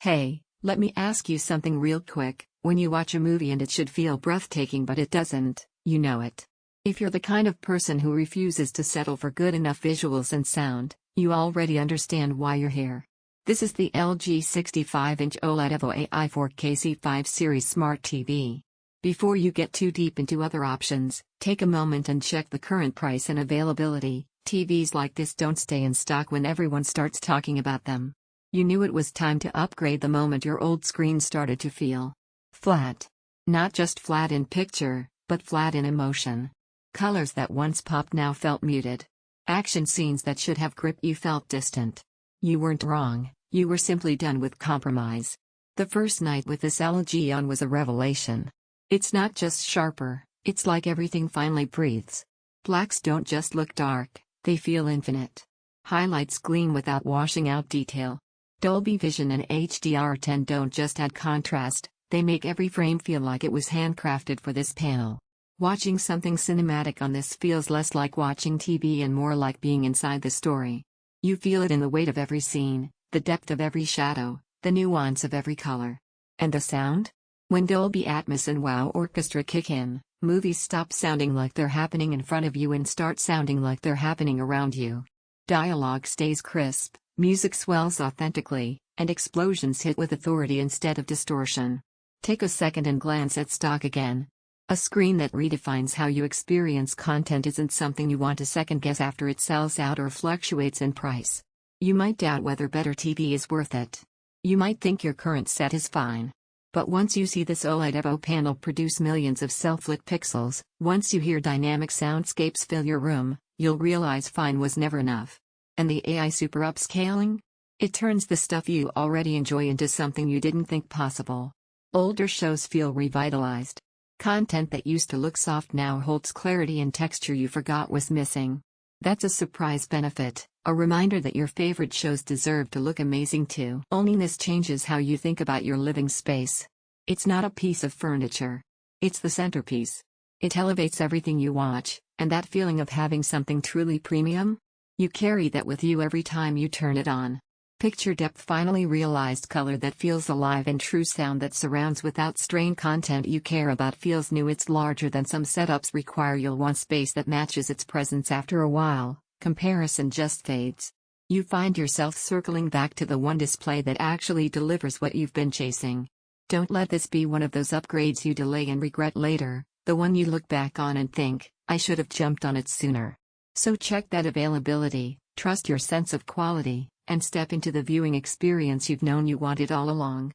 Hey, let me ask you something real quick. When you watch a movie and it should feel breathtaking but it doesn't, you know it. If you're the kind of person who refuses to settle for good enough visuals and sound, you already understand why you're here. This is the LG 65-inch OLED evo AI 4K C5 series smart TV. Before you get too deep into other options, take a moment and check the current price and availability. TVs like this don't stay in stock when everyone starts talking about them. You knew it was time to upgrade the moment your old screen started to feel flat. Not just flat in picture, but flat in emotion. Colors that once popped now felt muted. Action scenes that should have grip you felt distant. You weren't wrong, you were simply done with compromise. The first night with this LG on was a revelation. It's not just sharper, it's like everything finally breathes. Blacks don't just look dark, they feel infinite. Highlights gleam without washing out detail. Dolby Vision and HDR10 don't just add contrast, they make every frame feel like it was handcrafted for this panel. Watching something cinematic on this feels less like watching TV and more like being inside the story. You feel it in the weight of every scene, the depth of every shadow, the nuance of every color. And the sound? When Dolby Atmos and Wow Orchestra kick in, movies stop sounding like they're happening in front of you and start sounding like they're happening around you. Dialogue stays crisp, music swells authentically, and explosions hit with authority instead of distortion. Take a second and glance at stock again. A screen that redefines how you experience content isn't something you want to second guess after it sells out or fluctuates in price. You might doubt whether better TV is worth it. You might think your current set is fine. But once you see this OLED evo panel produce millions of self-lit pixels, once you hear dynamic soundscapes fill your room, you'll realize fine was never enough. And the AI Super Upscaling? It turns the stuff you already enjoy into something you didn't think possible. Older shows feel revitalized. Content that used to look soft now holds clarity and texture you forgot was missing. That's a surprise benefit, a reminder that your favorite shows deserve to look amazing too. Only this changes how you think about your living space. It's not a piece of furniture. It's the centerpiece. It elevates everything you watch, and that feeling of having something truly premium? You carry that with you every time you turn it on. Picture depth, finally realized color that feels alive, and true sound that surrounds without strain. Content you care about feels new, it's larger than some setups require. You'll want space that matches its presence. After a while, comparison just fades. You find yourself circling back to the one display that actually delivers what you've been chasing. Don't let this be one of those upgrades you delay and regret later, the one you look back on and think, I should have jumped on it sooner. So check that availability, trust your sense of quality, and step into the viewing experience you've known you wanted all along.